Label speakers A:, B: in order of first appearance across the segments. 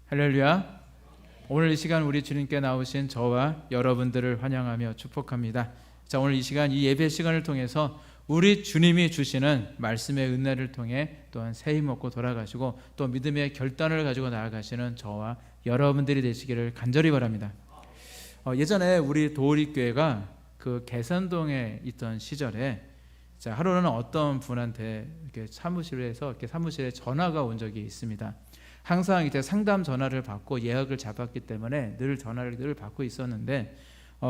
A: 할렐루야. 오늘 이 시간 우리 주님께 나오신 저와 여러분들을 환영하며 축복합니다. 자, 오늘 이 시간, 이 예배 시간을 통해서 우리 주님이 주시는 말씀의 은혜를 통해 또한 새 힘 얻고 돌아가시고 또 믿음의 결단을 가지고 나아가시는 저와 여러분들이 되시기를 간절히 바랍니다. 예전에 우리 도우리교회가 그 개선동에 있던 시절에 자, 하루는 어떤 분한테 이렇게 사무실에 전화가 온 적이 있습니다. 항상 이제 상담 전화를 받고 예약을 잡았기 때문에 늘 전화를 늘 받고 있었는데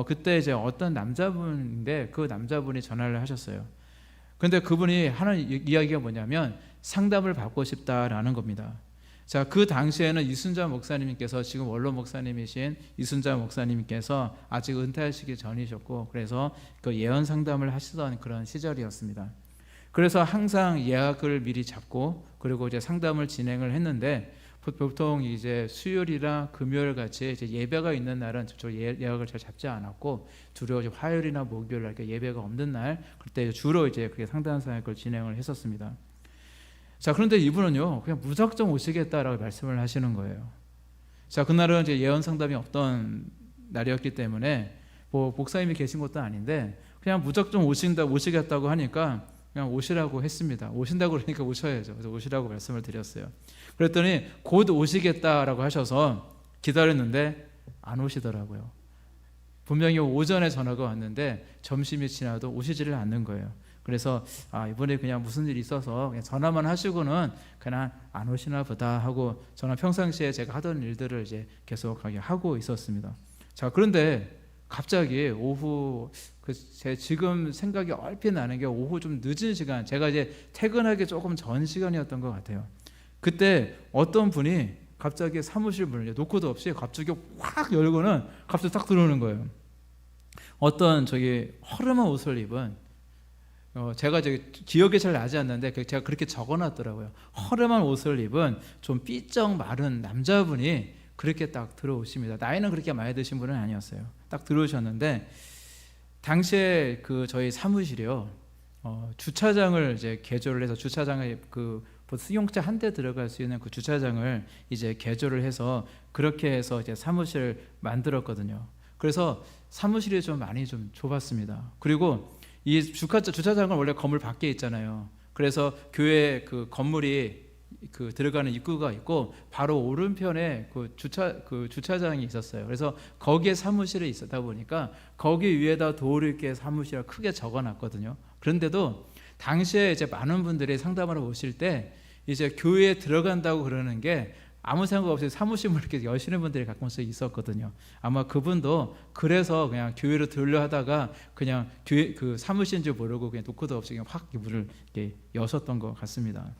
A: 그때 이제 어떤 남자분인데 그 남자분이 전화를 하셨어요. 근데 그분이 하는 이야기가 뭐냐면 상담을 받고 싶다라는 겁니다. 자, 그 당시에는 이순자 목사님께서 지금 원로 목사님이신 이순자 목사님께서 아직 은퇴하시기 전이셨고 그래서 그 예언 상담을 하시던 그런 시절이었습니다. 그래서 항상 예약을 미리 잡고 그리고 이제 상담을 진행을 했는데 보통 이제 수요일이나 금요일 같이 이제 예배가 있는 날은 저 예약을 잘 잡지 않았고 주로 이제 화요일이나 목요일 날 예배가 없는 날 그때 주로 이제 그게 상담 사역을 진행을 했었습니다. 자, 그런데 이분은요 그냥 무작정 오시겠다라고 말씀을 하시는 거예요. 자, 그날은 이제 예언 상담이 없던 날이었기 때문에 뭐 목사님이 계신 것도 아닌데 그냥 무작정 오시겠다고 하니까 그냥 오시라고 했습니다. 오신다고 그러니까 오셔야죠. 그래서 오시라고 말씀을 드렸어요. 그랬더니 곧 오시겠다라고 하셔서 기다렸는데 안 오시더라고요. 분명히 오전에 전화가 왔는데 점심이 지나도 오시지를 않는 거예요. 그래서 이번에 그냥 무슨 일이 있어서 그냥 전화만 하시고는 그냥 안 오시나 보다 하고 저는 평상시에 제가 하던 일들을 이제 계속하게 하고 있었습니다. 자, 그런데 갑자기 오후 제 지금 생각이 얼핏 나는 게 오후 좀 늦은 시간, 제가 이제 퇴근하기 조금 전 시간이었던 것 같아요. 그때 어떤 분이 갑자기 사무실 문을 노크도 없이 갑자기 확 열고는 갑자기 딱 들어오는 거예요. 어떤 허름한 옷을 입은 제가 기억이 잘 나지 않는데 제가 그렇게 적어놨더라고요. 허름한 옷을 입은 좀 삐쩍 마른 남자분이 그렇게 딱 들어오십니다. 나이는 그렇게 많이 드신 분은 아니었어요. 딱 들어오셨는데 당시에 저희 사무실이요 주차장을 이제 개조를 해서 주차장에 승용차 한 대 들어갈 수 있는 그 주차장을 이제 개조를 해서 그렇게 해서 이제 사무실을 만들었거든요. 그래서 사무실이 좀 많이 좀 좁았습니다. 그리고 이 주차장은 원래 건물 밖에 있잖아요. 그래서 교회 그 건물이 들어가는 입구가 있고 바로 오른편에 주차장이 있었어요. 그래서 거기에 사무실이 있었다 보니까 거기 위에다 도우리교회 사무실을 크게 적어놨거든요. 그런데도 당시에 이제 많은 분들이 상담하러 오실 때 이제 교회에 들어간다고 그러는 게 아무 생각 없이 사무실을 이렇게 여시는 분들이 가끔씩 있었거든요. 아마 그분도 그래서 그냥 교회로 들려 하다가 그냥 교회 사무실인 줄 모르고 그냥 노크도 없이 그냥 확 문을 이렇게 여셨던 것 같습니다.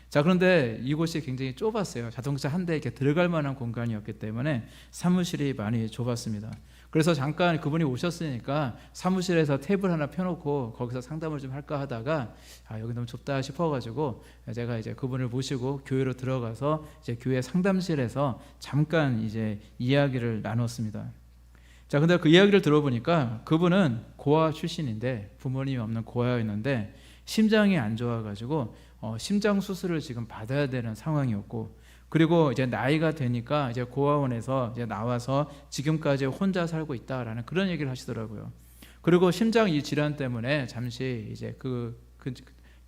A: 자, 그런데 이곳이 굉장히 좁았어요. 자동차 한 대 이렇게 들어갈 만한 공간이었기 때문에 사무실이 많이 좁았습니다. 그래서 잠깐 그분이 오셨으니까 사무실에서 테이블 하나 펴놓고 거기서 상담을 좀 할까 하다가 여기 너무 좁다 싶어가지고 제가 이제 그분을 모시고 교회로 들어가서 이제 교회 상담실에서 잠깐 이제 이야기를 나눴습니다. 자, 근데 그 이야기를 들어보니까 그분은 고아 출신인데 부모님이 없는 고아였는데 심장이 안 좋아가지고 심장 수술을 지금 받아야 되는 상황이었고 그리고 이제 나이가 되니까 이제 고아원에서 이제 나와서 지금까지 혼자 살고 있다라는 그런 얘기를 하시더라고요. 그리고 심장 이 질환 때문에 잠시 이제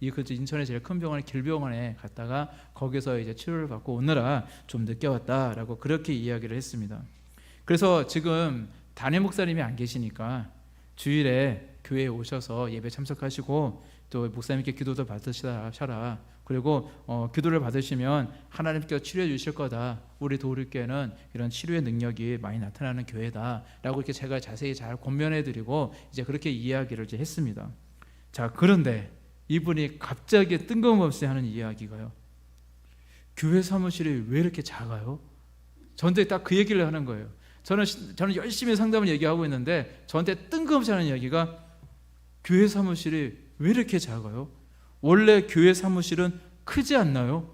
A: 인천의 제일 큰 병원 길병원에 갔다가 거기서 이제 치료를 받고 오느라 좀 늦게 왔다라고 그렇게 이야기를 했습니다. 그래서 지금 담임 목사님이 안 계시니까 주일에 교회에 오셔서 예배 참석하시고 또 목사님께 기도도 받으셔라. 그리고 기도를 받으시면 하나님께서 치료해 주실 거다. 우리 도우리교회는 이런 치료의 능력이 많이 나타나는 교회다. 라고 이렇게 제가 자세히 잘 권면해 드리고 이제 그렇게 이야기를 이제 했습니다. 자, 그런데 이분이 갑자기 뜬금없이 하는 이야기가요. 교회 사무실이 왜 이렇게 작아요? 저한테 딱 그 얘기를 하는 거예요. 저는 열심히 상담을 얘기하고 있는데 저한테 뜬금없이 하는 이야기가 교회 사무실이 왜 이렇게 작아요? 원래 교회 사무실은 크지 않나요?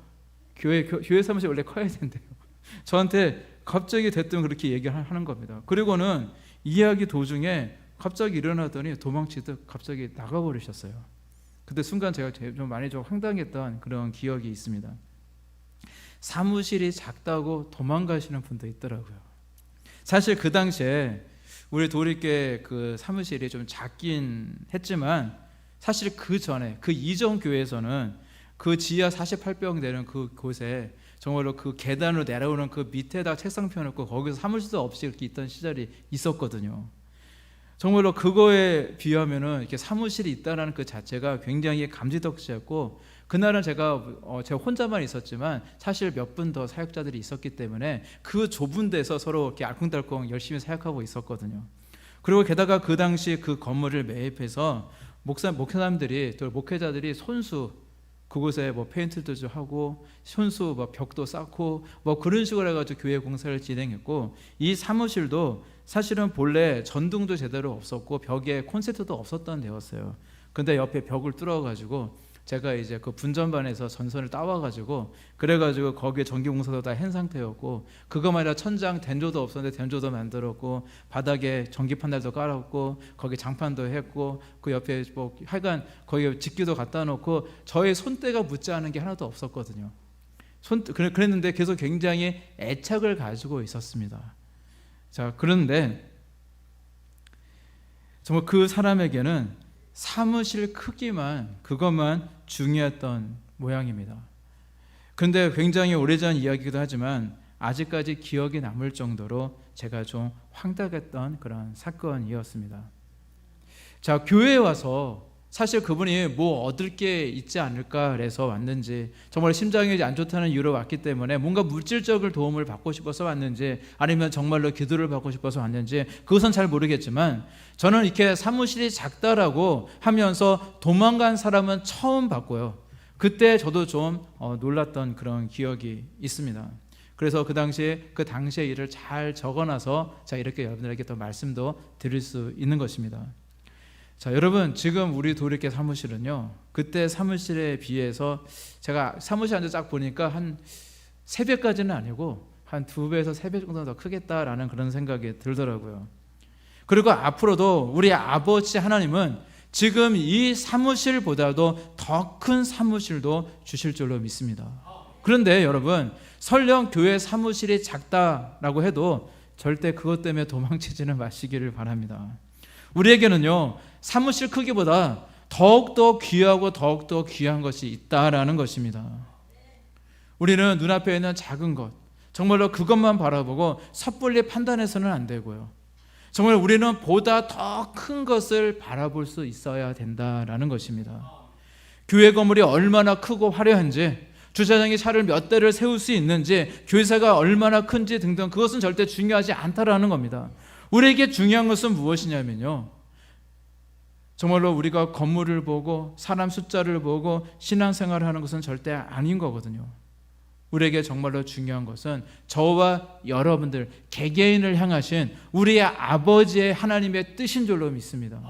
A: 교회 사무실 원래 커야 된대요. 저한테 갑자기 대뜸 그렇게 얘기하는 겁니다. 그리고는 이야기 도중에 갑자기 일어나더니 도망치듯 갑자기 나가버리셨어요. 그때 순간 제가 좀 많이 좀 황당했던 그런 기억이 있습니다. 사무실이 작다고 도망가시는 분도 있더라고요. 사실 그 당시에 우리 도립교회 그 사무실이 좀 작긴 했지만 사실 그 전에 그 이전 교회에서는 그 지하 48평 되는 그 곳에 정말로 그 계단으로 내려오는 그 밑에다 책상 펴놓고 거기서 사무실도 없이 이렇게 있던 시절이 있었거든요. 정말로 그거에 비하면은 이렇게 사무실이 있다라는 그 자체가 굉장히 감지덕지였고, 그날은 제가 혼자만 있었지만 사실 몇 분 더 사역자들이 있었기 때문에 그 좁은 데서 서로 이렇게 알콩달콩 열심히 사역하고 있었거든요. 그리고 게다가 그 당시 그 건물을 매입해서 목사님들이 또 목회자들이 손수 그곳에 뭐 페인트도 좀 하고 손수 뭐 벽도 쌓고 뭐 그런 식으로 해가지고 교회 공사를 진행했고, 이 사무실도 사실은 본래 전등도 제대로 없었고 벽에 콘센트도 없었던 데였어요. 근데 옆에 벽을 뚫어가지고 제가 이제 그 분전반에서 전선을 따와가지고 그래가지고 거기에 전기공사도 다 한 상태였고, 그것만 아니라 천장 된조도 없었는데 된조도 만들었고 바닥에 전기 판넬도 깔았고 거기 장판도 했고 그 옆에 뭐 하여간 거기 직기도 갖다 놓고 저의 손때가 묻지 않은 게 하나도 없었거든요. 그랬는데 계속 굉장히 애착을 가지고 있었습니다. 자, 그런데 정말 그 사람에게는 사무실 크기만 그것만 중요했던 모양입니다. 그런데 굉장히 오래전 이야기이기도 하지만 아직까지 기억이 남을 정도로 제가 좀 황당했던 그런 사건이었습니다. 자, 교회에 와서 사실 그분이 뭐 얻을 게 있지 않을까 그래서 왔는지, 정말 심장이 안 좋다는 이유로 왔기 때문에 뭔가 물질적인 도움을 받고 싶어서 왔는지, 아니면 정말로 기도를 받고 싶어서 왔는지 그것은 잘 모르겠지만, 저는 이렇게 사무실이 작다라고 하면서 도망간 사람은 처음 봤고요. 그때 저도 좀 놀랐던 그런 기억이 있습니다. 그래서 그 당시의 일을 잘 적어놔서 자, 이렇게 여러분들에게 또 말씀도 드릴 수 있는 것입니다. 자, 여러분, 지금 우리 도립교회 사무실은요, 그때 사무실에 비해서 제가 사무실 앉아 쫙 보니까 한 3배까지는 아니고 한 2배에서 3배 정도 더 크겠다라는 그런 생각이 들더라고요. 그리고 앞으로도 우리 아버지 하나님은 지금 이 사무실보다도 더 큰 사무실도 주실 줄로 믿습니다. 그런데 여러분, 설령 교회 사무실이 작다라고 해도 절대 그것 때문에 도망치지는 마시기를 바랍니다. 우리에게는요, 사무실 크기보다 더욱더 귀하고 더욱더 귀한 것이 있다라는 것입니다. 우리는 눈앞에 있는 작은 것, 정말로 그것만 바라보고 섣불리 판단해서는 안 되고요. 정말 우리는 보다 더 큰 것을 바라볼 수 있어야 된다라는 것입니다. 교회 건물이 얼마나 크고 화려한지, 주차장에 차를 몇 대를 세울 수 있는지, 교회사가 얼마나 큰지 등등, 그것은 절대 중요하지 않다라는 겁니다. 우리에게 중요한 것은 무엇이냐면요, 정말로 우리가 건물을 보고 사람 숫자를 보고 신앙생활을 하는 것은 절대 아닌 거거든요. 우리에게 정말로 중요한 것은 저와 여러분들 개개인을 향하신 우리의 아버지의 하나님의 뜻인 줄로 믿습니다.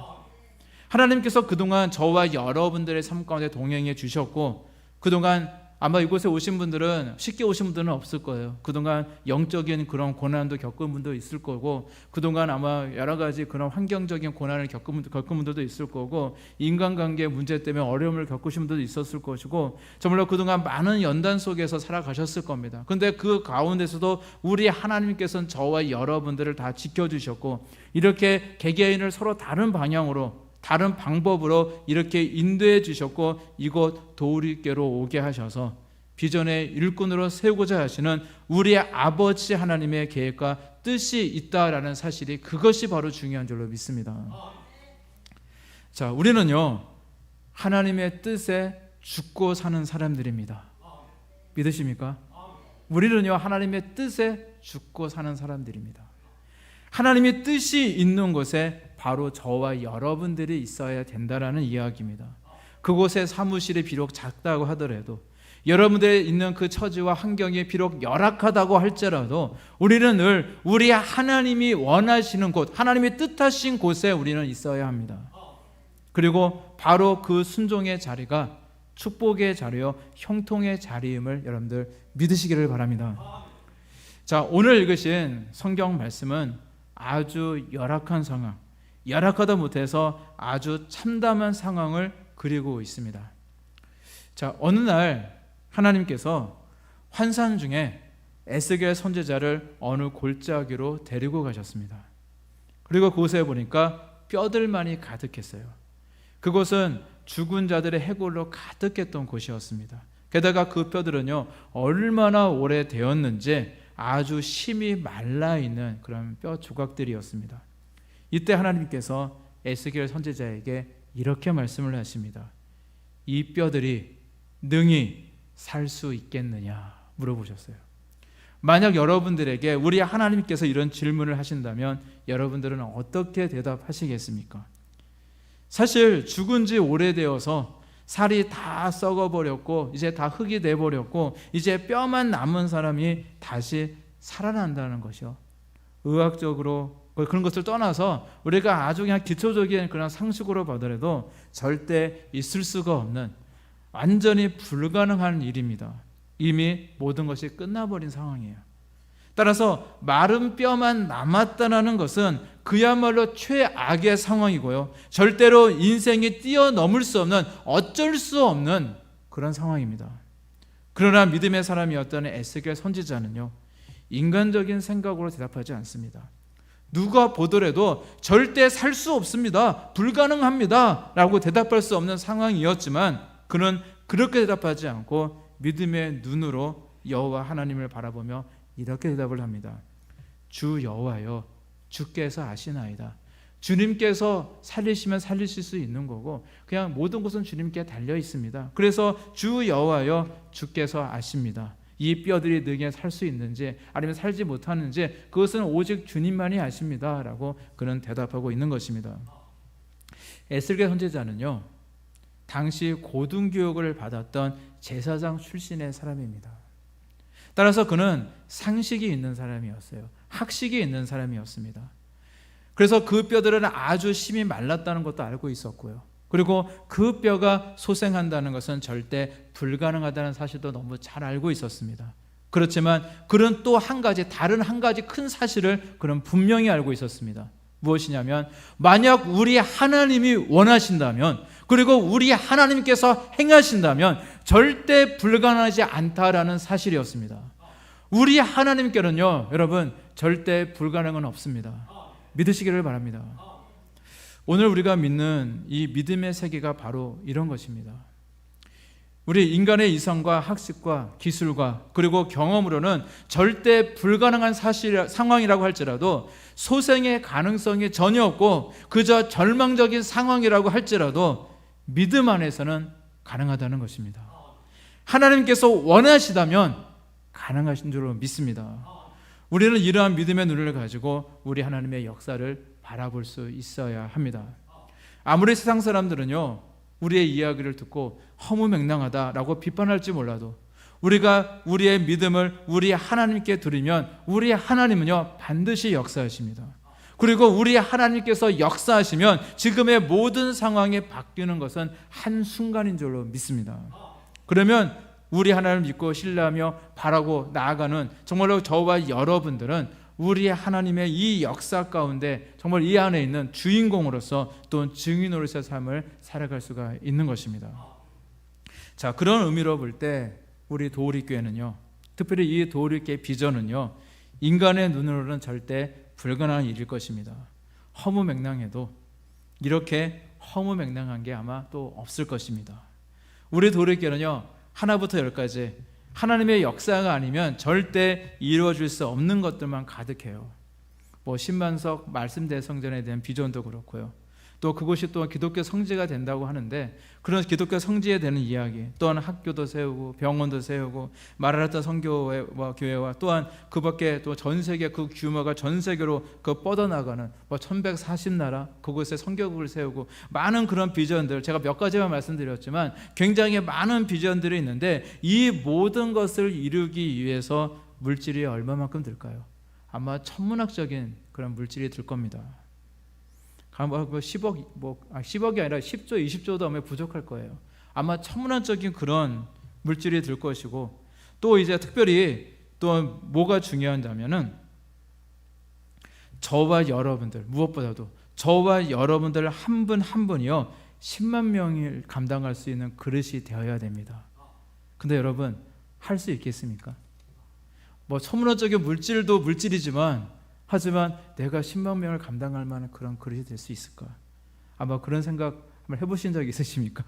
A: 하나님께서 그동안 저와 여러분들의 삶 가운데 동행해 주셨고, 그동안 아마 이곳에 오신 분들은 쉽게 오신 분들은 없을 거예요. 그동안 영적인 그런 고난도 겪은 분도 있을 거고, 그동안 아마 여러 가지 그런 환경적인 고난을 겪은 분들도 있을 거고, 인간관계 문제 때문에 어려움을 겪으신 분들도 있었을 것이고, 정말로 그동안 많은 연단 속에서 살아가셨을 겁니다. 그런데 그 가운데서도 우리 하나님께서는 저와 여러분들을 다 지켜주셨고, 이렇게 개개인을 서로 다른 방향으로, 다른 방법으로 이렇게 인도해 주셨고, 이곳 도우리께로 오게 하셔서 비전의 일꾼으로 세우고자 하시는 우리의 아버지 하나님의 계획과 뜻이 있다라는 사실이, 그것이 바로 중요한 줄로 믿습니다. 자, 우리는요, 하나님의 뜻에 죽고 사는 사람들입니다. 믿으십니까? 우리는요, 하나님의 뜻에 죽고 사는 사람들입니다. 하나님의 뜻이 있는 곳에 바로 저와 여러분들이 있어야 된다라는 이야기입니다. 그곳의 사무실이 비록 작다고 하더라도, 여러분들이 있는 그 처지와 환경이 비록 열악하다고 할지라도, 우리는 늘 우리 하나님이 원하시는 곳, 하나님이 뜻하신 곳에 우리는 있어야 합니다. 그리고 바로 그 순종의 자리가 축복의 자리요, 형통의 자리임을 여러분들 믿으시기를 바랍니다. 자, 오늘 읽으신 성경 말씀은 아주 열악한 상황, 열악하다 못해서 아주 참담한 상황을 그리고 있습니다. 자, 어느 날 하나님께서 환산 중에 에스겔 선지자를 어느 골짜기로 데리고 가셨습니다. 그리고 그곳에 보니까 뼈들만이 가득했어요. 그곳은 죽은 자들의 해골로 가득했던 곳이었습니다. 게다가 그 뼈들은요, 얼마나 오래되었는지 아주 심히 말라있는 그런 뼈 조각들이었습니다. 이때 하나님께서 에스겔 선지자에게 이렇게 말씀을 하십니다. 이 뼈들이 능히 살 수 있겠느냐 물어보셨어요. 만약 여러분들에게 우리 하나님께서 이런 질문을 하신다면 여러분들은 어떻게 대답하시겠습니까? 사실 죽은 지 오래되어서 살이 다 썩어버렸고 이제 다 흙이 돼버렸고 이제 뼈만 남은 사람이 다시 살아난다는 것이요, 의학적으로 그런 것을 떠나서 우리가 아주 그냥 기초적인 그런 상식으로 보더라도 절대 있을 수가 없는, 완전히 불가능한 일입니다. 이미 모든 것이 끝나버린 상황이에요. 따라서 마른 뼈만 남았다는 것은 그야말로 최악의 상황이고요, 절대로 인생이 뛰어넘을 수 없는, 어쩔 수 없는 그런 상황입니다. 그러나 믿음의 사람이었던 에스겔 선지자는요, 인간적인 생각으로 대답하지 않습니다. 누가 보더라도 절대 살 수 없습니다, 불가능합니다 라고 대답할 수 없는 상황이었지만 그는 그렇게 대답하지 않고 믿음의 눈으로 여호와 하나님을 바라보며 이렇게 대답을 합니다. 주 여호와여, 주께서 아시나이다. 주님께서 살리시면 살리실 수 있는 거고 그냥 모든 것은 주님께 달려 있습니다. 그래서 주 여호와여, 주께서 아십니다. 이 뼈들이 능히 살 수 있는지 아니면 살지 못하는지 그것은 오직 주님만이 아십니다 라고 그는 대답하고 있는 것입니다. 에스겔 선지자는요, 당시 고등교육을 받았던 제사장 출신의 사람입니다. 따라서 그는 상식이 있는 사람이었어요. 학식이 있는 사람이었습니다. 그래서 그 뼈들은 아주 심히 말랐다는 것도 알고 있었고요, 그리고 그 뼈가 소생한다는 것은 절대 불가능하다는 사실도 너무 잘 알고 있었습니다. 그렇지만 그는 또 한 가지, 다른 한 가지 큰 사실을 그는 분명히 알고 있었습니다. 무엇이냐면 만약 우리 하나님이 원하신다면, 그리고 우리 하나님께서 행하신다면 절대 불가능하지 않다라는 사실이었습니다. 우리 하나님께는요, 여러분, 절대 불가능은 없습니다. 믿으시기를 바랍니다. 오늘 우리가 믿는 이 믿음의 세계가 바로 이런 것입니다. 우리 인간의 이성과 학식과 기술과 그리고 경험으로는 절대 불가능한 상황이라고 할지라도, 소생의 가능성이 전혀 없고 그저 절망적인 상황이라고 할지라도 믿음 안에서는 가능하다는 것입니다. 하나님께서 원하시다면 가능하신 줄로 믿습니다. 우리는 이러한 믿음의 눈을 가지고 우리 하나님의 역사를 바라볼 수 있어야 합니다. 아무리 세상 사람들은요, 우리의 이야기를 듣고 허무맹랑하다라고 비판할지 몰라도 우리가 우리의 믿음을 우리 하나님께 드리면 우리 하나님은요, 반드시 역사하십니다. 그리고 우리 하나님께서 역사하시면 지금의 모든 상황이 바뀌는 것은 한순간인 줄로 믿습니다. 그러면 우리 하나님을 믿고 신뢰하며 바라고 나아가는 정말로 저와 여러분들은 우리 하나님의 이 역사 가운데 정말 이 안에 있는 주인공으로서 또 증인으로서의 삶을 살아갈 수가 있는 것입니다. 자, 그런 의미로 볼 때 우리 도우리교회는요, 특별히 이 도우리교회 비전은요, 인간의 눈으로는 절대 불가능한 일일 것입니다. 허무맹랑해도 이렇게 허무맹랑한 게 아마 또 없을 것입니다. 우리 도우리교회는요, 하나부터 열까지 하나님의 역사가 아니면 절대 이루어질 수 없는 것들만 가득해요. 10만석 말씀 대성전에 대한 비전도 그렇고요, 또 그것이 또 기독교 성지가 된다고 하는데 그런 기독교 성지에 되는 이야기, 또한 학교도 세우고 병원도 세우고 마라나타 선교회와 또한 그 밖에 또 전 세계 그 규모가 전 세계로 뻗어나가는 1140나라 그곳에 선교국을 세우고 많은 그런 비전들, 제가 몇 가지만 말씀드렸지만 굉장히 많은 비전들이 있는데 이 모든 것을 이루기 위해서 물질이 얼마만큼 들까요? 아마 천문학적인 그런 물질이 들 겁니다. 10억이 아니라 10조, 20조도 아마 부족할 거예요. 아마 천문학적인 그런 물질이 들 것이고, 또 이제 특별히 또 뭐가 중요하냐면은 저와 여러분들, 무엇보다도 저와 여러분들 한 분 한 분이요 10만 명을 감당할 수 있는 그릇이 되어야 됩니다. 근데 여러분, 할 수 있겠습니까? 뭐 천문학적인 물질도 물질이지만 하지만 내가 10만 명을 감당할 만한 그런 그릇이 될 수 있을까? 아마 그런 생각 한번 해보신 적 있으십니까?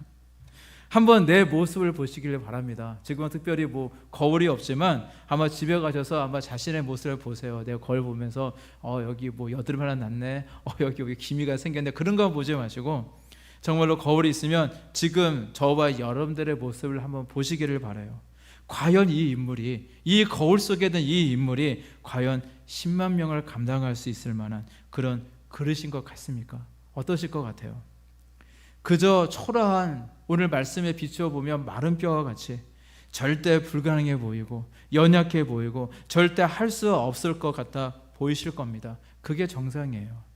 A: 한번 내 모습을 보시길 바랍니다. 지금은 특별히 뭐 거울이 없지만 아마 집에 가셔서 아마 자신의 모습을 보세요. 내가 거울 보면서 여기 뭐 여드름 하나 났네, 여기 기미가 생겼네, 그런 거 보지 마시고 정말로 거울이 있으면 지금 저와 여러분들의 모습을 한번 보시기를 바라요. 과연 이 인물이, 이 거울 속에 있는 이 인물이 과연 10만 명을 감당할 수 있을 만한 그런 그릇인 것 같습니까? 어떠실 것 같아요? 그저 초라한, 오늘 말씀에 비추어 보면 마른 뼈와 같이 절대 불가능해 보이고 연약해 보이고 절대 할 수 없을 것 같아 보이실 겁니다. 그게 정상이에요.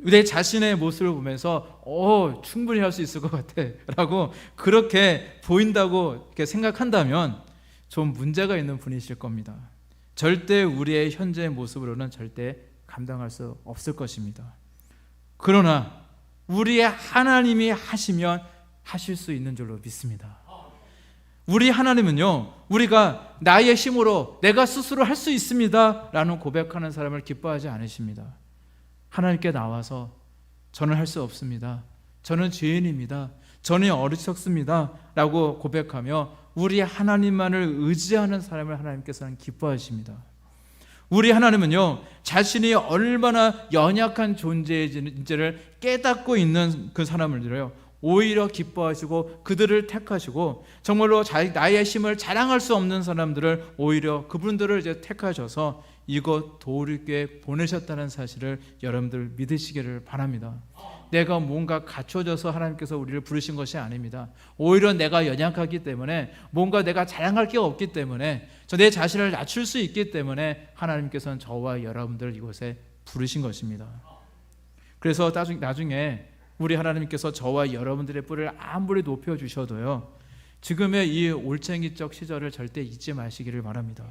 A: 내 자신의 모습을 보면서 충분히 할 수 있을 것 같아 라고 그렇게 보인다고 이렇게 생각한다면 좀 문제가 있는 분이실 겁니다. 절대 우리의 현재의 모습으로는 절대 감당할 수 없을 것입니다. 그러나 우리의 하나님이 하시면 하실 수 있는 줄로 믿습니다. 우리 하나님은요, 우리가 나의 힘으로 내가 스스로 할 수 있습니다 라는 고백하는 사람을 기뻐하지 않으십니다. 하나님께 나와서 저는 할 수 없습니다, 저는 죄인입니다, 저는 어리석습니다 라고 고백하며 우리 하나님만을 의지하는 사람을 하나님께서는 기뻐하십니다. 우리 하나님은요, 자신이 얼마나 연약한 존재인지를 깨닫고 있는 그 사람들을요 오히려 기뻐하시고 그들을 택하시고 정말로 나의 힘을 자랑할 수 없는 사람들을 오히려 그분들을 이제 택하셔서 이곳 도우리교회에 보내셨다는 사실을 여러분들 믿으시기를 바랍니다. 내가 뭔가 갖춰져서 하나님께서 우리를 부르신 것이 아닙니다. 오히려 내가 연약하기 때문에, 뭔가 내가 자랑할 게 없기 때문에, 내 자신을 낮출 수 있기 때문에 하나님께서는 저와 여러분들을 이곳에 부르신 것입니다. 그래서 나중에 우리 하나님께서 저와 여러분들의 뿔을 아무리 높여주셔도요, 지금의 이 올챙이적 시절을 절대 잊지 마시기를 바랍니다.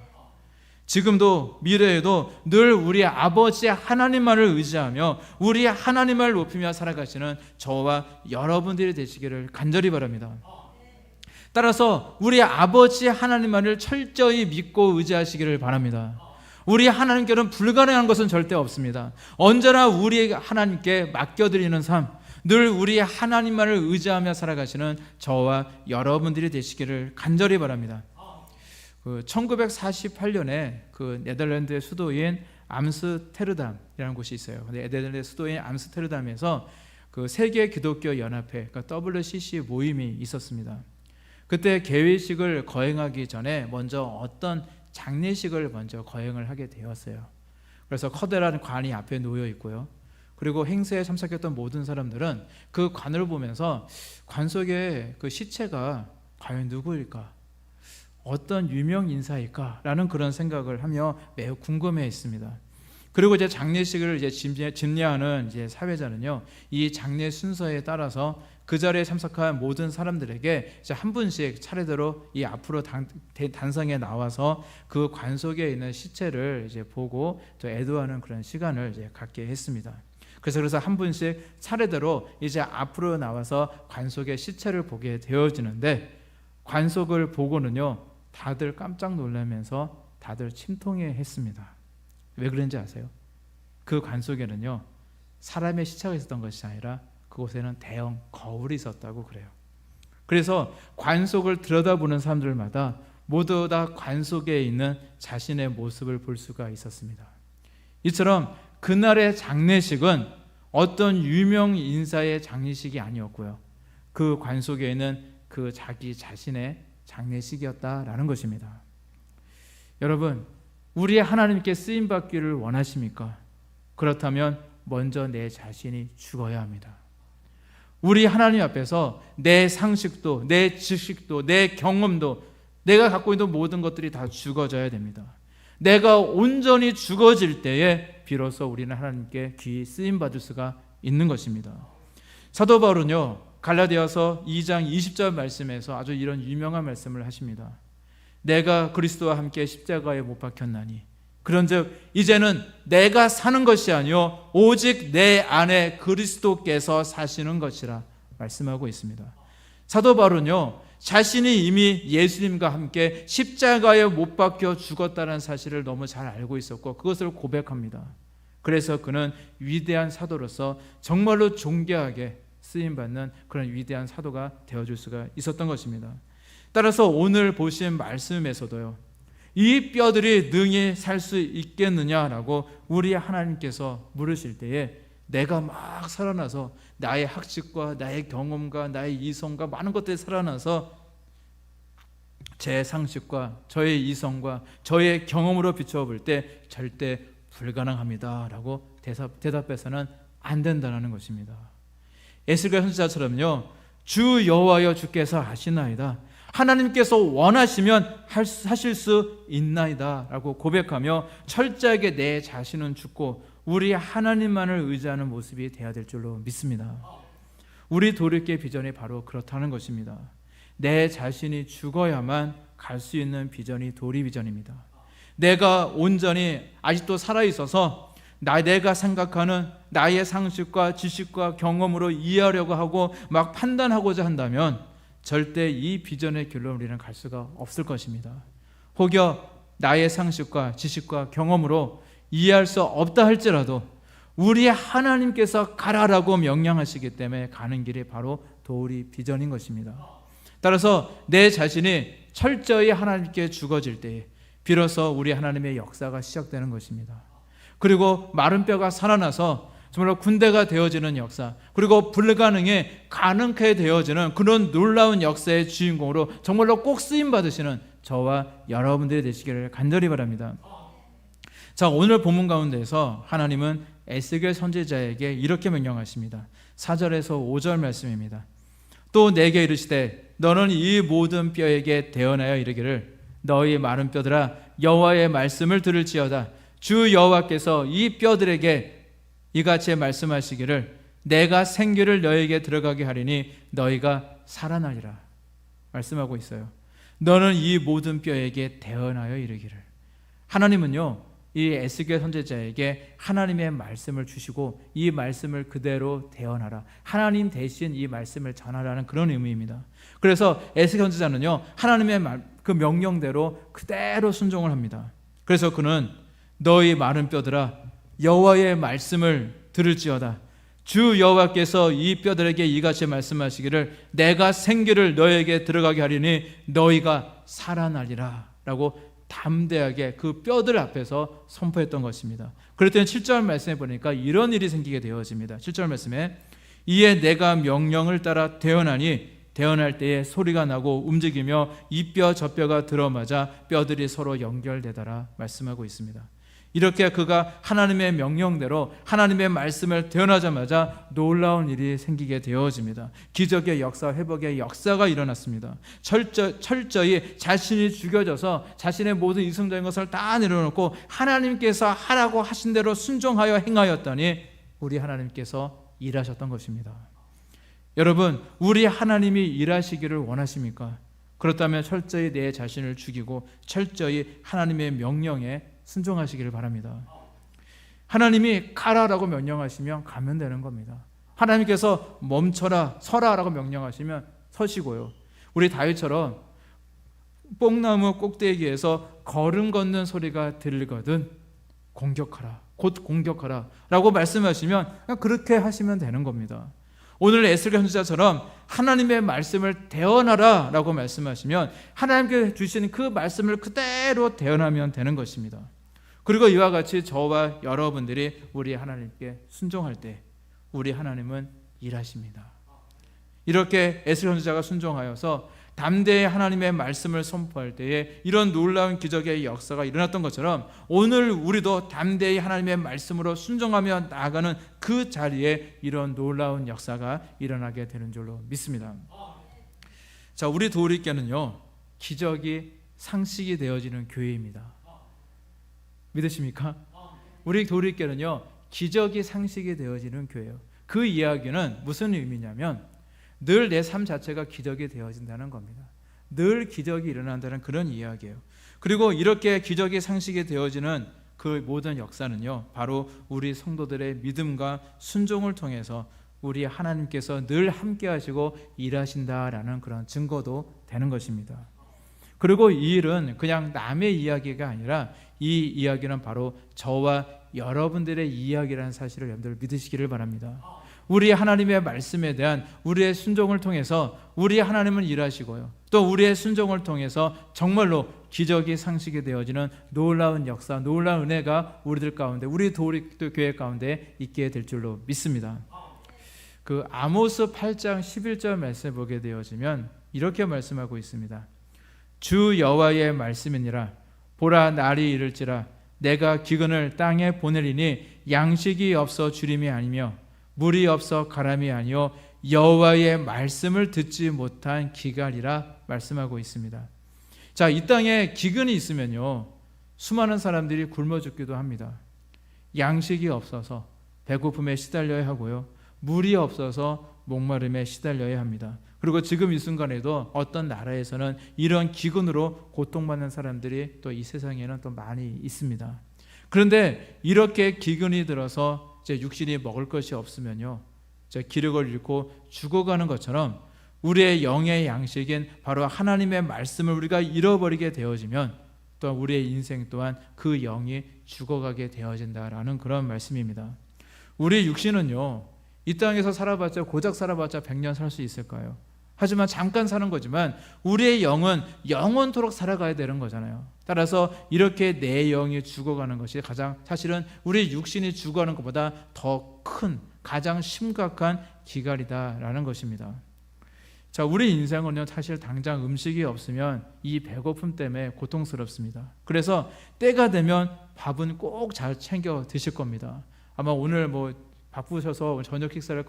A: 지금도 미래에도 늘 우리 아버지 하나님만을 의지하며 우리 하나님을 높이며 살아가시는 저와 여러분들이 되시기를 간절히 바랍니다. 따라서 우리 아버지 하나님만을 철저히 믿고 의지하시기를 바랍니다. 우리 하나님께는 불가능한 것은 절대 없습니다. 언제나 우리 하나님께 맡겨드리는 삶, 늘 우리 하나님만을 의지하며 살아가시는 저와 여러분들이 되시기를 간절히 바랍니다. 1948년에 그 네덜란드의 수도인 암스테르담이라는 곳이 있어요. 네덜란드 수도인 암스테르담에서 그 세계 기독교 연합회, 그러니까 WCC 모임이 있었습니다. 그때 개회식을 거행하기 전에 먼저 어떤 장례식을 먼저 거행을 하게 되었어요. 그래서 커다란 관이 앞에 놓여 있고요. 그리고 행사에 참석했던 모든 사람들은 그 관을 보면서 관 속에 그 시체가 과연 누구일까? 어떤 유명 인사일까라는 그런 생각을 하며 매우 궁금해했습니다. 그리고 이제 장례식을 이제 집례하는 이제 사회자는요, 이 장례 순서에 따라서 그 자리에 참석한 모든 사람들에게 이제 한 분씩 차례대로 이 앞으로 단상에 나와서 그 관 속에 있는 시체를 이제 보고 또 애도하는 그런 시간을 이제 갖게 했습니다. 그래서 한 분씩 차례대로 이제 앞으로 나와서 관 속의 시체를 보게 되어지는데, 관 속을 보고는요, 다들 깜짝 놀라면서 다들 침통해 했습니다. 왜 그런지 아세요? 그 관 속에는요, 사람의 시체가 있었던 것이 아니라 그곳에는 대형 거울이 있었다고 그래요. 그래서 관 속을 들여다보는 사람들마다 모두 다 관 속에 있는 자신의 모습을 볼 수가 있었습니다. 이처럼 그날의 장례식은 어떤 유명 인사의 장례식이 아니었고요, 그 관 속에 있는 그 자기 자신의 장례식이었다라는 것입니다. 여러분, 우리 하나님께 쓰임받기를 원하십니까? 그렇다면 먼저 내 자신이 죽어야 합니다. 우리 하나님 앞에서 내 상식도, 내 지식도, 내 경험도, 내가 갖고 있는 모든 것들이 다 죽어져야 됩니다. 내가 온전히 죽어질 때에 비로소 우리는 하나님께 귀히 쓰임받을 수가 있는 것입니다. 사도 바울은요, 갈라디아서 2장 20절 말씀에서 아주 이런 유명한 말씀을 하십니다. 내가 그리스도와 함께 십자가에 못 박혔나니 그런즉 이제는 내가 사는 것이 아니요 오직 내 안에 그리스도께서 사시는 것이라 말씀하고 있습니다. 사도 바울은요, 자신이 이미 예수님과 함께 십자가에 못 박혀 죽었다는 사실을 너무 잘 알고 있었고 그것을 고백합니다. 그래서 그는 위대한 사도로서 정말로 존귀하게 쓰임받는 그런 위대한 사도가 되어줄 수가 있었던 것입니다. 따라서 오늘 보신 말씀에서도요, 이 뼈들이 능히 살 수 있겠느냐라고 우리 하나님께서 물으실 때에 내가 막 살아나서 나의 학식과 나의 경험과 나의 이성과 많은 것들이 살아나서 제 상식과 저의 이성과 저의 경험으로 비춰볼 때 절대 불가능합니다 라고 대답해서는 안 된다는 것입니다. 에스겔 선지자처럼요, 주 여호와여 주께서 아시나이다, 하나님께서 원하시면 하실 수 있나이다 라고 고백하며 철저하게 내 자신은 죽고 우리 하나님만을 의지하는 모습이 되어야 될 줄로 믿습니다. 우리 도리깨 비전이 바로 그렇다는 것입니다. 내 자신이 죽어야만 갈 수 있는 비전이 도리 비전입니다. 내가 온전히 아직도 살아있어서 내가 생각하는 나의 상식과 지식과 경험으로 이해하려고 하고 막 판단하고자 한다면 절대 이 비전의 길로 우리는 갈 수가 없을 것입니다. 혹여 나의 상식과 지식과 경험으로 이해할 수 없다 할지라도 우리 하나님께서 가라라고 명령하시기 때문에 가는 길이 바로 도리 비전인 것입니다. 따라서 내 자신이 철저히 하나님께 죽어질 때에 비로소 우리 하나님의 역사가 시작되는 것입니다. 그리고 마른 뼈가 살아나서 정말로 군대가 되어지는 역사, 그리고 불가능에 가능하게 되어지는 그런 놀라운 역사의 주인공으로 정말로 꼭 쓰임받으시는 저와 여러분들이 되시기를 간절히 바랍니다. 자, 오늘 본문 가운데서 하나님은 에스겔 선지자에게 이렇게 명령하십니다. 4절에서 5절 말씀입니다. 또 내게 이르시되 너는 이 모든 뼈에게 대언하여 이르기를 너희 마른 뼈들아 여호와의 말씀을 들을지어다. 주 여호와께서 이 뼈들에게 이같이 말씀하시기를 내가 생기를 너에게 들어가게 하리니 너희가 살아나리라 말씀하고 있어요. 너는 이 모든 뼈에게 대언하여 이르기를. 하나님은요, 이 에스겔 선지자에게 하나님의 말씀을 주시고 이 말씀을 그대로 대언하라, 하나님 대신 이 말씀을 전하라는 그런 의미입니다. 그래서 에스겔 선지자는요, 하나님의 그 명령대로 그대로 순종을 합니다. 그래서 그는 너희 마른 뼈들아 여호와의 말씀을 들을지어다. 주 여호와께서 이 뼈들에게 이같이 말씀하시기를 내가 생기를 너에게 들어가게 하리니 너희가 살아나리라 라고 담대하게 그 뼈들 앞에서 선포했던 것입니다. 그랬더니 7절 말씀에 보니까 이런 일이 생기게 되어집니다. 7절 말씀에 이에 내가 명령을 따라 대언하니 대언할 때에 소리가 나고 움직이며 이 뼈 저 뼈가 들어맞아 뼈들이 서로 연결되더라 말씀하고 있습니다. 이렇게 그가 하나님의 명령대로 하나님의 말씀을 대언하자마자 놀라운 일이 생기게 되어집니다. 기적의 역사, 회복의 역사가 일어났습니다. 철저히 자신이 죽여져서 자신의 모든 이성적인 것을 다 내려놓고 하나님께서 하라고 하신 대로 순종하여 행하였더니 우리 하나님께서 일하셨던 것입니다. 여러분, 우리 하나님이 일하시기를 원하십니까? 그렇다면 철저히 내 자신을 죽이고 철저히 하나님의 명령에 순종하시기를 바랍니다. 하나님이 가라라고 명령하시면 가면 되는 겁니다. 하나님께서 멈춰라, 서라라고 명령하시면 서시고요. 우리 다윗처럼 뽕나무 꼭대기에서 걸음 걷는 소리가 들리거든 공격하라, 곧 공격하라 라고 말씀하시면 그냥 그렇게 하시면 되는 겁니다. 오늘 에스겔 선지자처럼 하나님의 말씀을 대언하라 라고 말씀하시면 하나님께 주신 그 말씀을 그대로 대언하면 되는 것입니다. 그리고 이와 같이 저와 여러분들이 우리 하나님께 순종할 때 우리 하나님은 일하십니다. 이렇게 에스겔 선지자가 순종하여서 담대히 하나님의 말씀을 선포할 때에 이런 놀라운 기적의 역사가 일어났던 것처럼 오늘 우리도 담대히 하나님의 말씀으로 순종하며 나아가는 그 자리에 이런 놀라운 역사가 일어나게 되는 줄로 믿습니다. 자, 우리 도우리교는요, 기적이 상식이 되어지는 교회입니다. 믿으십니까? 우리 도우리교는요, 기적이 상식이 되어지는 교회예요. 그 이야기는 무슨 의미냐면 늘 내 삶 자체가 기적이 되어진다는 겁니다. 늘 기적이 일어난다는 그런 이야기예요. 그리고 이렇게 기적이 상식이 되어지는 그 모든 역사는요, 바로 우리 성도들의 믿음과 순종을 통해서 우리 하나님께서 늘 함께 하시고 일하신다라는 그런 증거도 되는 것입니다. 그리고 이 일은 그냥 남의 이야기가 아니라 이 이야기는 바로 저와 여러분들의 이야기라는 사실을 여러분들 믿으시기를 바랍니다. 우리 하나님의 말씀에 대한 우리의 순종을 통해서 우리 하나님은 일하시고요, 또 우리의 순종을 통해서 정말로 기적이 상식이 되어지는 놀라운 역사, 놀라운 은혜가 우리들 가운데, 우리 교회 가운데 있게 될 줄로 믿습니다. 그 아모스 8장 11절 말씀을 보게 되어지면 이렇게 말씀하고 있습니다. 주 여호와의 말씀이니라. 보라, 날이 이를지라 내가 기근을 땅에 보내리니 양식이 없어 주림이 아니며 물이 없어 가람이 아니요 여호와의 말씀을 듣지 못한 기갈이라 말씀하고 있습니다. 자, 이 땅에 기근이 있으면요, 수많은 사람들이 굶어 죽기도 합니다. 양식이 없어서 배고픔에 시달려야 하고요, 물이 없어서 목마름에 시달려야 합니다. 그리고 지금 이 순간에도 어떤 나라에서는 이런 기근으로 고통받는 사람들이 또 이 세상에는 또 많이 있습니다. 그런데 이렇게 기근이 들어서 제 육신이 먹을 것이 없으면요, 제 기력을 잃고 죽어가는 것처럼 우리의 영의 양식인 바로 하나님의 말씀을 우리가 잃어버리게 되어지면 또 우리의 인생 또한 그 영이 죽어가게 되어진다라는 그런 말씀입니다. 우리 육신은요, 이 땅에서 살아봤자 고작 살아봤자 100년 살 수 있을까요? 하지만 잠깐 사는 거지만 우리의 영은 영원토록 살아가야 되는 거잖아요. 따라서 이렇게 내 영이 죽어가는 것이 가장, 사실은 우리 육신이 죽어가는 것보다 더 큰, 가장 심각한 기갈이다라는 것입니다. 자, 우리 인생은요, 사실 당장 음식이 없으면 이 배고픔 때문에 고통스럽습니다. 그래서 때가 되면 밥은 꼭 잘 챙겨 드실 겁니다. 아마 오늘 바쁘셔서 저녁 식사를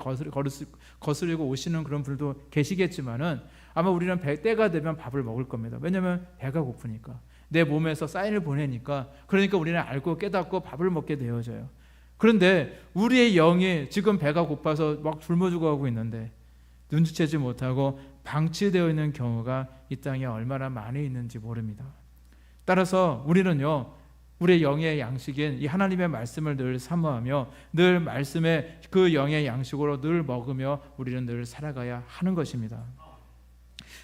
A: 거스르고 오시는 그런 분들도 계시겠지만은 아마 우리는 때가 되면 밥을 먹을 겁니다. 왜냐하면 배가 고프니까, 내 몸에서 사인을 보내니까. 그러니까 우리는 알고 깨닫고 밥을 먹게 되어져요. 그런데 우리의 영이 지금 배가 고파서 막 굶어 죽어가고 있는데 눈치채지 못하고 방치되어 있는 경우가 이 땅에 얼마나 많이 있는지 모릅니다. 따라서 우리는요, 우리의 영의 양식인 이 하나님의 말씀을 늘 사모하며 늘 말씀의 그 영의 양식으로 늘 먹으며 우리는 늘 살아가야 하는 것입니다.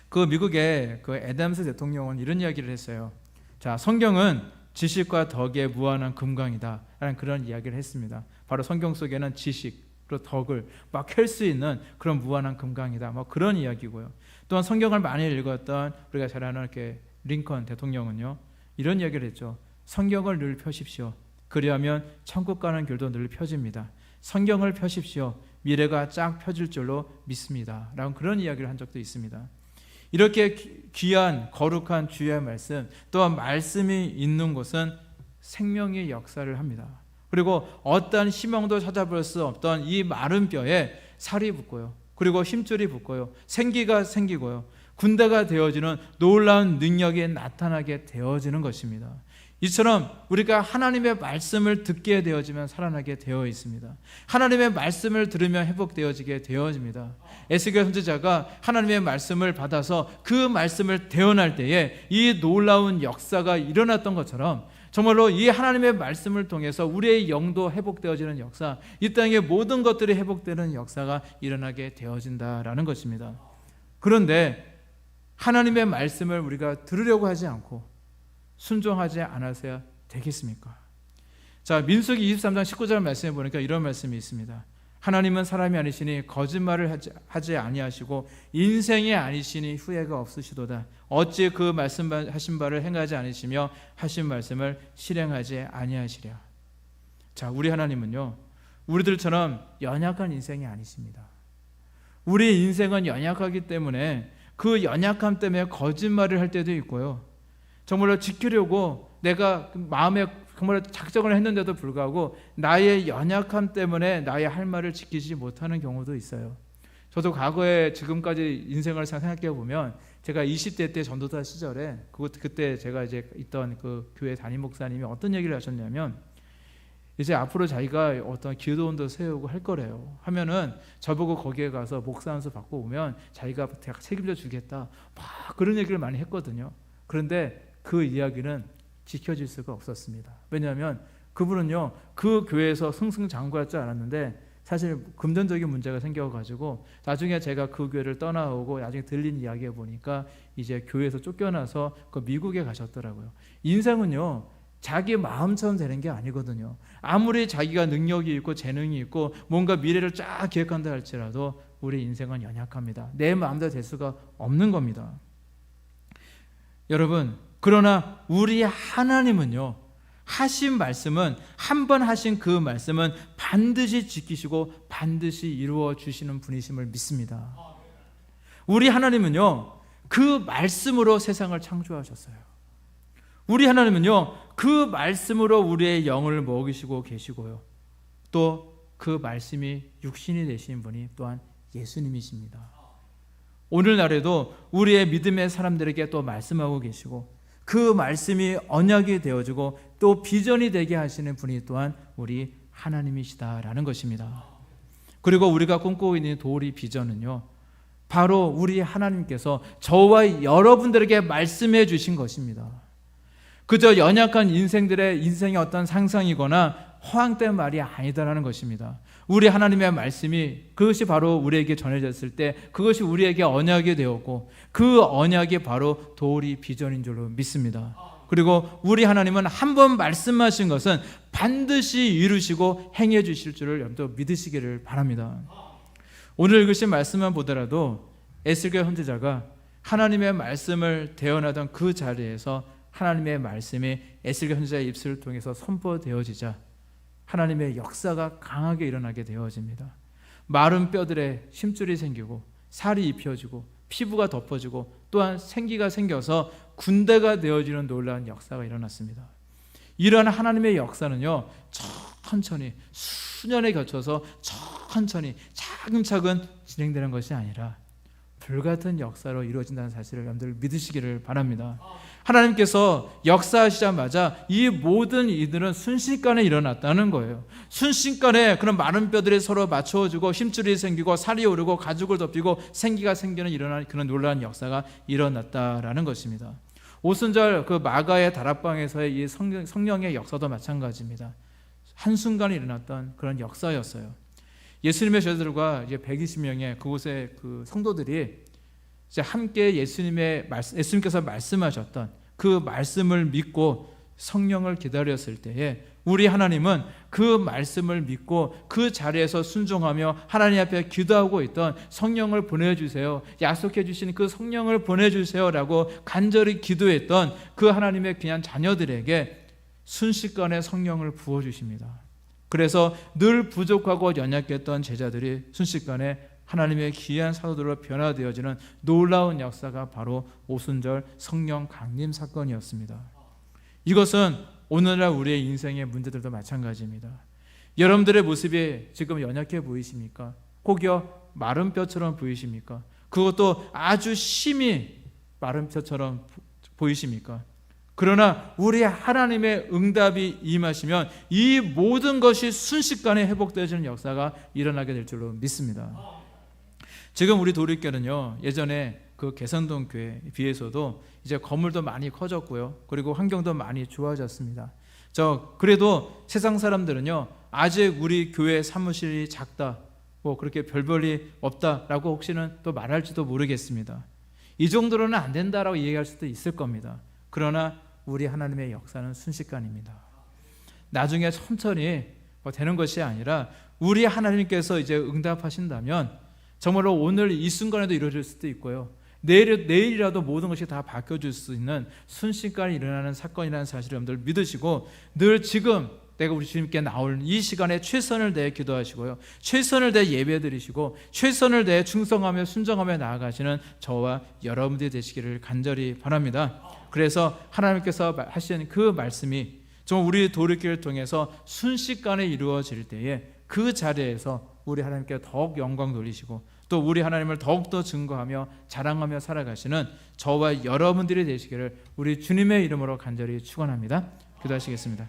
A: 그 미국의 그 애덤스 대통령은 이런 이야기를 했어요. 자, 성경은 지식과 덕의 무한한 금강이다 라는 그런 이야기를 했습니다. 바로 성경 속에는 지식 그리고 덕을 막 캘 수 있는 그런 무한한 금강이다, 그런 이야기고요. 또한 성경을 많이 읽었던 우리가 잘 아는 이렇게 링컨 대통령은요, 이런 이야기를 했죠. 성경을 늘 펴십시오. 그리하면 천국 가는 길도 늘 펴집니다. 성경을 펴십시오. 미래가 쫙 펴질 줄로 믿습니다. 라는 그런 이야기를 한 적도 있습니다. 이렇게 귀한 거룩한 주의 말씀, 또한 말씀이 있는 곳은 생명의 역사를 합니다. 그리고 어떠한 희망도 찾아볼 수 없던 이 마른 뼈에 살이 붙고요, 그리고 힘줄이 붙고요, 생기가 생기고요, 군대가 되어지는 놀라운 능력이 나타나게 되어지는 것입니다. 이처럼 우리가 하나님의 말씀을 듣게 되어지면 살아나게 되어 있습니다. 하나님의 말씀을 들으면 회복되어지게 되어집니다. 에스겔 선지자가 하나님의 말씀을 받아서 그 말씀을 대언할 때에 이 놀라운 역사가 일어났던 것처럼 정말로 이 하나님의 말씀을 통해서 우리의 영도 회복되어지는 역사, 이 땅의 모든 것들이 회복되는 역사가 일어나게 되어진다라는 것입니다. 그런데 하나님의 말씀을 우리가 들으려고 하지 않고 순종하지 않아서야 되겠습니까? 자, 민수기 23장 19절 말씀에 보니까 이런 말씀이 있습니다. 하나님은 사람이 아니시니 거짓말을 하지 아니하시고 인생이 아니시니 후회가 없으시도다. 어찌 그 말씀하신 바를 행하지 않으시며 하신 말씀을 실행하지 아니하시랴. 자, 우리 하나님은요, 우리들처럼 연약한 인생이 아니십니다. 우리 인생은 연약하기 때문에 그 연약함 때문에 거짓말을 할 때도 있고요, 정말로 지키려고 내가 마음에 정말 작정을 했는데도 불구하고 나의 연약함 때문에 나의 할 말을 지키지 못하는 경우도 있어요. 저도 과거에 지금까지 인생을 생각해 보면 제가 20대 때 전도사 시절에 그때 제가 이제 있던 그 교회 담임 목사님이 어떤 얘기를 하셨냐면, 이제 앞으로 자기가 어떤 기도원도 세우고 할 거래요. 하면은 저보고 거기에 가서 목사 안수 받고 오면 자기가 책임져 주겠다, 막 그런 얘기를 많이 했거든요. 그런데 그 이야기는 지켜질 수가 없었습니다. 왜냐하면 그분은요, 그 교회에서 승승장구할 줄 알았는데 사실 금전적인 문제가 생겨가지고 나중에 제가 그 교회를 떠나오고 나중에 들린 이야기에 보니까 이제 교회에서 쫓겨나서 그 미국에 가셨더라고요. 인생은요, 자기 마음처럼 되는 게 아니거든요. 아무리 자기가 능력이 있고 재능이 있고 뭔가 미래를 쫙 계획한다 할지라도 우리 인생은 연약합니다. 내 마음대로 될 수가 없는 겁니다. 여러분, 그러나 우리 하나님은요, 하신 말씀은, 한 번 하신 그 말씀은 반드시 지키시고 반드시 이루어 주시는 분이심을 믿습니다. 우리 하나님은요, 그 말씀으로 세상을 창조하셨어요. 우리 하나님은요, 그 말씀으로 우리의 영을 먹이시고 계시고요, 또 그 말씀이 육신이 되신 분이 또한 예수님이십니다. 오늘날에도 우리의 믿음의 사람들에게 또 말씀하고 계시고, 그 말씀이 언약이 되어지고 또 비전이 되게 하시는 분이 또한 우리 하나님이시다라는 것입니다. 그리고 우리가 꿈꾸고 있는 도리 비전은요, 바로 우리 하나님께서 저와 여러분들에게 말씀해 주신 것입니다. 그저 연약한 인생의 어떤 상상이거나 허황된 말이 아니다라는 것입니다. 우리 하나님의 말씀이, 그것이 바로 우리에게 전해졌을 때 그것이 우리에게 언약이 되었고, 그 언약이 바로 도리 비전인 줄로 믿습니다. 그리고 우리 하나님은 한 번 말씀하신 것은 반드시 이루시고 행해 주실 줄을 여러분도 믿으시기를 바랍니다. 오늘 읽으신 말씀만 보더라도 에스겔 선지자가 하나님의 말씀을 대언하던 그 자리에서 하나님의 말씀이 에스겔 선지자의 입술을 통해서 선포되어지자 하나님의 역사가 강하게 일어나게 되어집니다. 마른 뼈들에 힘줄이 생기고 살이 입혀지고 피부가 덮어지고 또한 생기가 생겨서 군대가 되어지는 놀라운 역사가 일어났습니다. 이러한 하나님의 역사는요, 천천히 수년에 거쳐서 천천히 차근차근 진행되는 것이 아니라 불같은 역사로 이루어진다는 사실을 여러분들 믿으시기를 바랍니다. 하나님께서 역사하시자마자 이 모든 이들은 순식간에 일어났다는 거예요. 순식간에 그런 많은 뼈들이 서로 맞춰지고 힘줄이 생기고 살이 오르고 가죽을 덮이고 생기가 생기는 일어나는 그런 놀라운 역사가 일어났다라는 것입니다. 오순절 그 마가의 다락방에서의 이 성령의 역사도 마찬가지입니다. 한순간에 일어났던 그런 역사였어요. 예수님의 제자들과 이제 120명의 그곳의 그 성도들이 이제 함께 예수님께서 말씀하셨던 그 말씀을 믿고 성령을 기다렸을 때에 우리 하나님은 그 말씀을 믿고 그 자리에서 순종하며 하나님 앞에 기도하고 있던 성령을 보내주세요, 약속해 주신 그 성령을 보내주세요 라고 간절히 기도했던 그 하나님의 귀한 자녀들에게 순식간에 성령을 부어주십니다. 그래서 늘 부족하고 연약했던 제자들이 순식간에 하나님의 귀한 사도들로 변화되어지는 놀라운 역사가 바로 오순절 성령 강림 사건이었습니다. 이것은 오늘날 우리의 인생의 문제들도 마찬가지입니다. 여러분들의 모습이 지금 연약해 보이십니까? 혹여 마른 뼈처럼 보이십니까? 그것도 아주 심히 마른 뼈처럼 보이십니까? 그러나 우리 하나님의 응답이 임하시면 이 모든 것이 순식간에 회복되어지는 역사가 일어나게 될 줄로 믿습니다. 지금 우리 도립교는요, 예전에 그 개선동 교회에 비해서도 이제 건물도 많이 커졌고요, 그리고 환경도 많이 좋아졌습니다. 그래도 세상 사람들은요, 아직 우리 교회 사무실이 작다, 뭐 그렇게 별볼이 없다라고 혹시는 또 말할지도 모르겠습니다. 이 정도로는 안 된다라고 얘기할 수도 있을 겁니다. 그러나 우리 하나님의 역사는 순식간입니다. 나중에 천천히 되는 것이 아니라 우리 하나님께서 이제 응답하신다면 정말로 오늘 이 순간에도 이루어질 수도 있고요, 내일이라도 모든 것이 다 바뀌어질 수 있는 순식간에 일어나는 사건이라는 사실을 여러분들 믿으시고 늘 지금 내가 우리 주님께 나올 이 시간에 최선을 다해 기도하시고요, 최선을 다해 예배드리시고 최선을 다해 충성하며 순종하며 나아가시는 저와 여러분들이 되시기를 간절히 바랍니다. 그래서 하나님께서 하신 그 말씀이 정말 우리 도리길을 통해서 순식간에 이루어질 때에 그 자리에서 우리 하나님께 더욱 영광 돌리시고 또 우리 하나님을 더욱더 증거하며 자랑하며 살아가시는 저와 여러분들이 되시기를 우리 주님의 이름으로 간절히 축원합니다. 기도하시겠습니다.